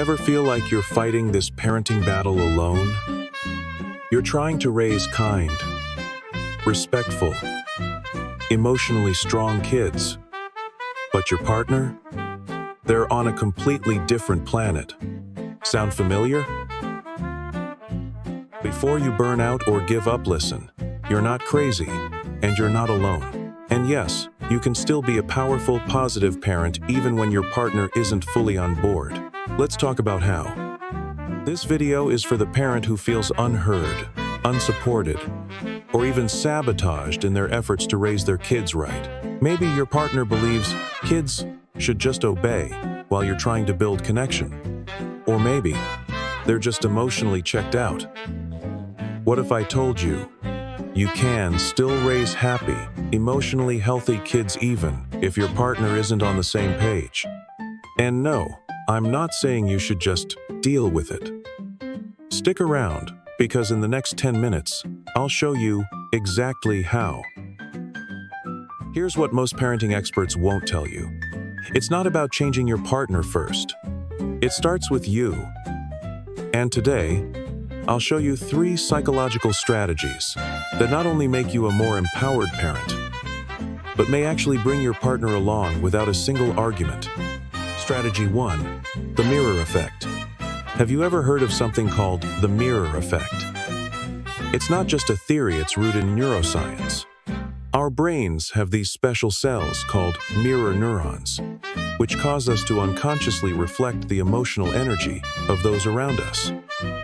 Ever feel like you're fighting this parenting battle alone? You're trying to raise kind, respectful, emotionally strong kids. But your partner? They're on a completely different planet. Sound familiar? Before you burn out or give up, listen. You're not crazy, and you're not alone. And yes, you can still be a powerful, positive parent even when your partner isn't fully on board. Let's talk about how. This video is for the parent who feels unheard, unsupported, or even sabotaged in their efforts to raise their kids right. Maybe your partner believes kids should just obey while you're trying to build connection. Or maybe they're just emotionally checked out. What if I told you you can still raise happy, emotionally healthy kids even if your partner isn't on the same page? And no, I'm not saying you should just deal with it. Stick around, because in the next 10 minutes, I'll show you exactly how. Here's what most parenting experts won't tell you. It's not about changing your partner first. It starts with you. And today, I'll show you 3 psychological strategies that not only make you a more empowered parent, but may actually bring your partner along without a single argument. Strategy 1, the mirror effect. Have you ever heard of something called the mirror effect? It's not just a theory, it's rooted in neuroscience. Our brains have these special cells called mirror neurons, which cause us to unconsciously reflect the emotional energy of those around us.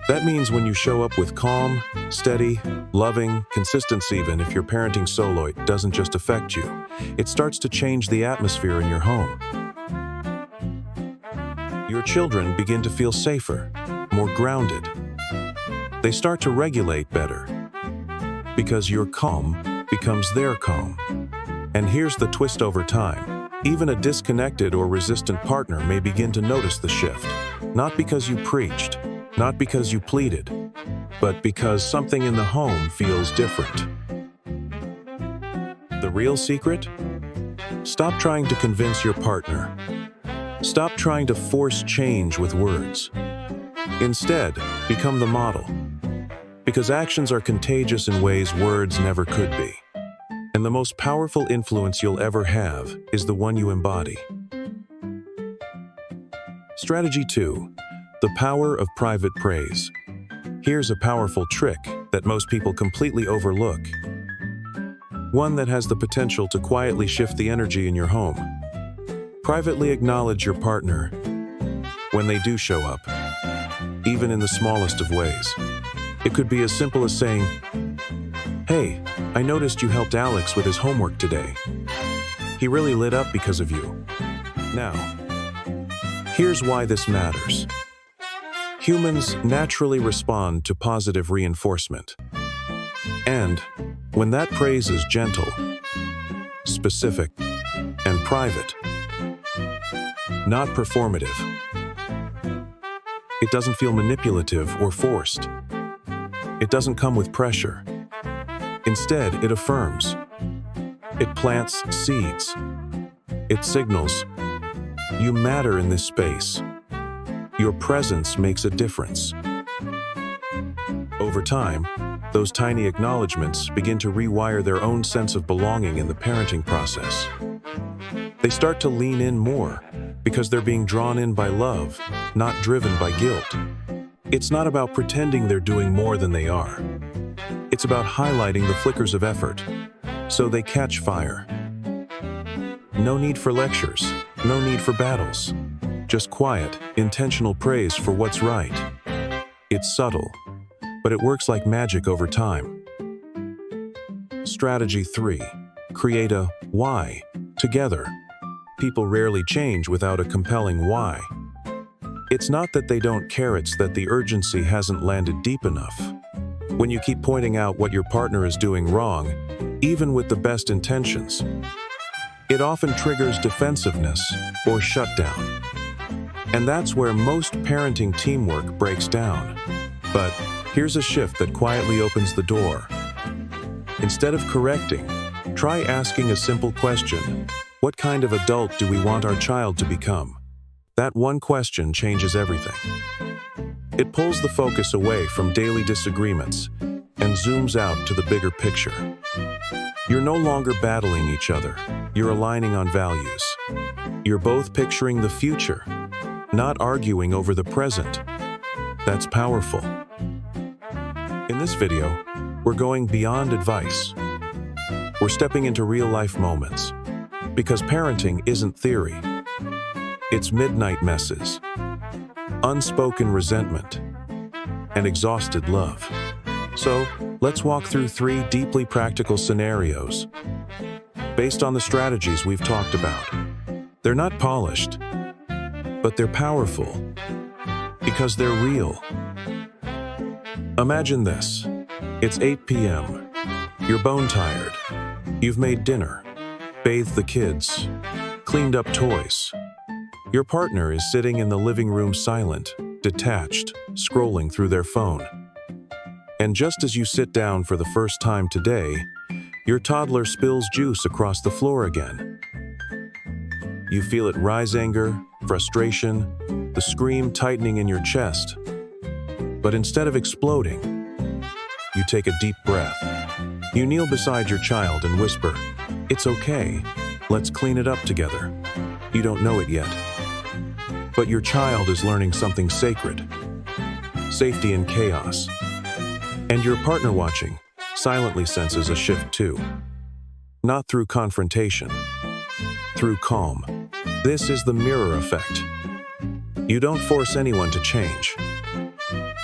That means when you show up with calm, steady, loving consistency, even if your parenting solo, it doesn't just affect you. It starts to change the atmosphere in your home. Your children begin to feel safer, more grounded. They start to regulate better because your calm becomes their calm. And here's the twist: over time, even a disconnected or resistant partner may begin to notice the shift. Not because you preached, not because you pleaded, but because something in the home feels different. The real secret? Stop trying to convince your partner. Stop trying to force change with words. Instead, become the model. Because actions are contagious in ways words never could be. And the most powerful influence you'll ever have is the one you embody. Strategy 2, the power of private praise. Here's a powerful trick that most people completely overlook. One that has the potential to quietly shift the energy in your home. Privately acknowledge your partner when they do show up, even in the smallest of ways. It could be as simple as saying, "Hey, I noticed you helped Alex with his homework today. He really lit up because of you." Now, here's why this matters. Humans naturally respond to positive reinforcement. And when that praise is gentle, specific, and private, not performative, it doesn't feel manipulative or forced. It doesn't come with pressure. Instead, it affirms. It plants seeds. It signals, you matter in this space. Your presence makes a difference. Over time, those tiny acknowledgments begin to rewire their own sense of belonging in the parenting process. They start to lean in more because they're being drawn in by love, not driven by guilt. It's not about pretending they're doing more than they are. It's about highlighting the flickers of effort so they catch fire. No need for lectures, no need for battles. Just quiet, intentional praise for what's right. It's subtle, but it works like magic over time. Strategy 3, create a why together. People rarely change without a compelling why. It's not that they don't care, it's that the urgency hasn't landed deep enough. When you keep pointing out what your partner is doing wrong, even with the best intentions, it often triggers defensiveness or shutdown. And that's where most parenting teamwork breaks down. But here's a shift that quietly opens the door. Instead of correcting, try asking a simple question. What kind of adult do we want our child to become? That one question changes everything. It pulls the focus away from daily disagreements and zooms out to the bigger picture. You're no longer battling each other. You're aligning on values. You're both picturing the future, not arguing over the present. That's powerful. In this video, we're going beyond advice. We're stepping into real-life moments, because parenting isn't theory. It's midnight messes, unspoken resentment, and exhausted love. So, let's walk through 3 deeply practical scenarios based on the strategies we've talked about. They're not polished, but they're powerful because they're real. Imagine this. It's 8 p.m. You're bone-tired. You've made dinner, bathed the kids, cleaned up toys. Your partner is sitting in the living room silent, detached, scrolling through their phone. And just as you sit down for the first time today, your toddler spills juice across the floor again. You feel it rise: anger, frustration, the scream tightening in your chest. But instead of exploding, you take a deep breath. You kneel beside your child and whisper, "It's okay. Let's clean it up together." You don't know it yet, but your child is learning something sacred: safety in chaos. And your partner watching silently senses a shift too. Not through confrontation, through calm. This is the mirror effect. You don't force anyone to change.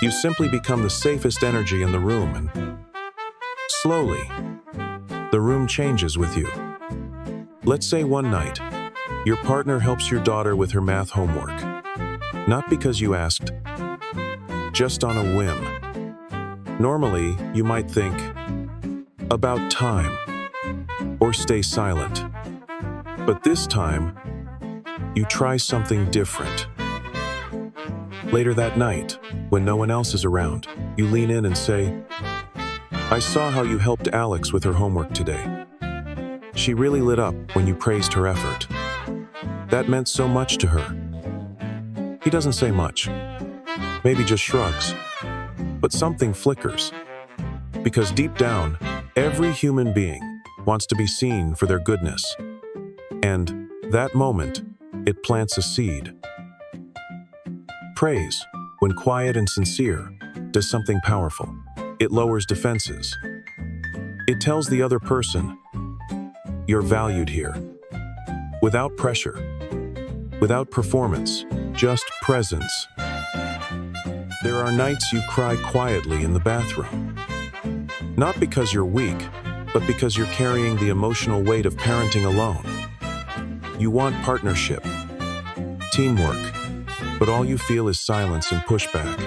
You simply become the safest energy in the room, and slowly, the room changes with you. Let's say one night, your partner helps your daughter with her math homework. Not because you asked, just on a whim. Normally, you might think, about time, or stay silent. But this time, you try something different. Later that night, when no one else is around, you lean in and say, "I saw how you helped Alex with her homework today. She really lit up when you praised her effort. That meant so much to her." He doesn't say much, maybe just shrugs, but something flickers. Because deep down, every human being wants to be seen for their goodness. And that moment, it plants a seed. Praise, when quiet and sincere, does something powerful. It lowers defenses. It tells the other person, "You're valued here." Without pressure, without performance, just presence. There are nights you cry quietly in the bathroom. Not because you're weak, but because you're carrying the emotional weight of parenting alone. You want partnership, teamwork, but all you feel is silence and pushback.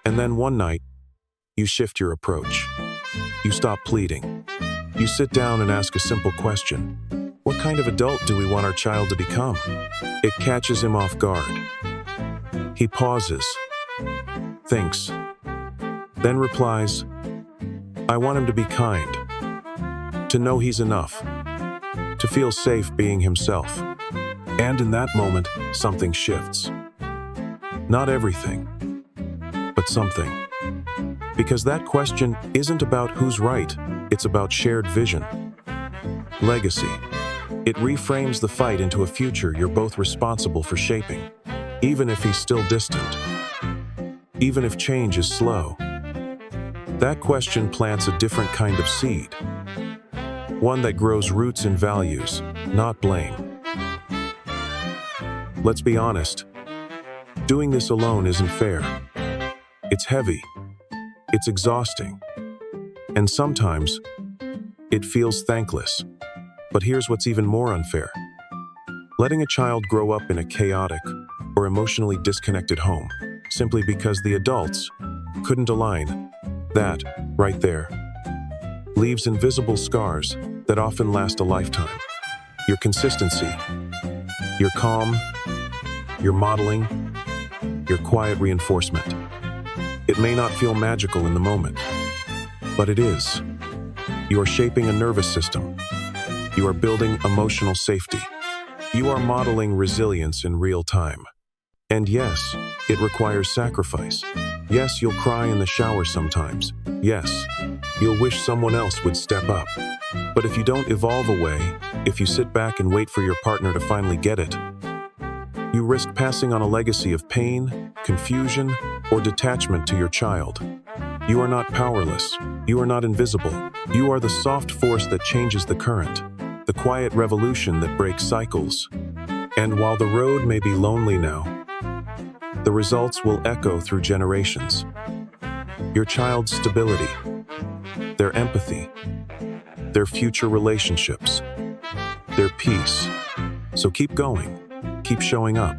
And then one night, you shift your approach. You stop pleading. You sit down and ask a simple question. What kind of adult do we want our child to become? It catches him off guard. He pauses, thinks, then replies, "I want him to be kind, to know he's enough, to feel safe being himself." And in that moment, something shifts. Not everything, but something. Because that question isn't about who's right, it's about shared vision. Legacy. It reframes the fight into a future you're both responsible for shaping, even if he's still distant, even if change is slow. That question plants a different kind of seed, one that grows roots in values, not blame. Let's be honest, doing this alone isn't fair. It's heavy, it's exhausting, and sometimes it feels thankless. But here's what's even more unfair. Letting a child grow up in a chaotic or emotionally disconnected home simply because the adults couldn't align, that, right there, leaves invisible scars that often last a lifetime. Your consistency, your calm, your modeling, your quiet reinforcement. It may not feel magical in the moment, but it is. You are shaping a nervous system. You are building emotional safety. You are modeling resilience in real time. And yes, it requires sacrifice. Yes, you'll cry in the shower sometimes. Yes, you'll wish someone else would step up. But if you don't evolve away, if you sit back and wait for your partner to finally get it, you risk passing on a legacy of pain, confusion, or detachment to your child. You are not powerless. You are not invisible. You are the soft force that changes the current, the quiet revolution that breaks cycles. And while the road may be lonely now, the results will echo through generations. Your child's stability, their empathy, their future relationships, their peace. So keep going, keep showing up.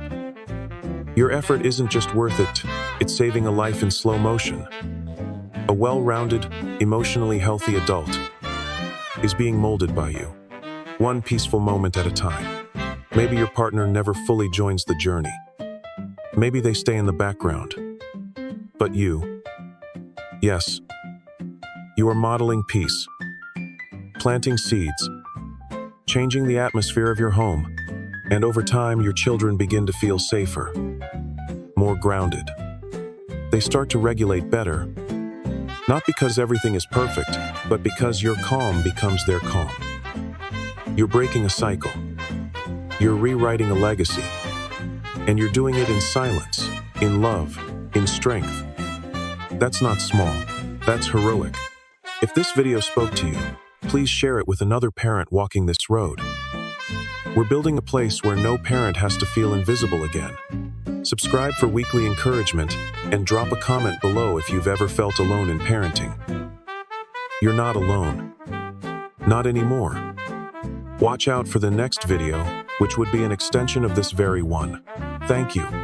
Your effort isn't just worth it, it's saving a life in slow motion. A well-rounded, emotionally healthy adult is being molded by you, one peaceful moment at a time. Maybe your partner never fully joins the journey. Maybe they stay in the background. But you, yes, you are modeling peace, planting seeds, changing the atmosphere of your home, and over time your children begin to feel safer, more grounded. They start to regulate better, not because everything is perfect, but because your calm becomes their calm. You're breaking a cycle. You're rewriting a legacy. And you're doing it in silence, in love, in strength. That's not small. That's heroic. If this video spoke to you, please share it with another parent walking this road. We're building a place where no parent has to feel invisible again. Subscribe for weekly encouragement and drop a comment below if you've ever felt alone in parenting. You're not alone. Not anymore. Watch out for the next video, which would be an extension of this very one. Thank you.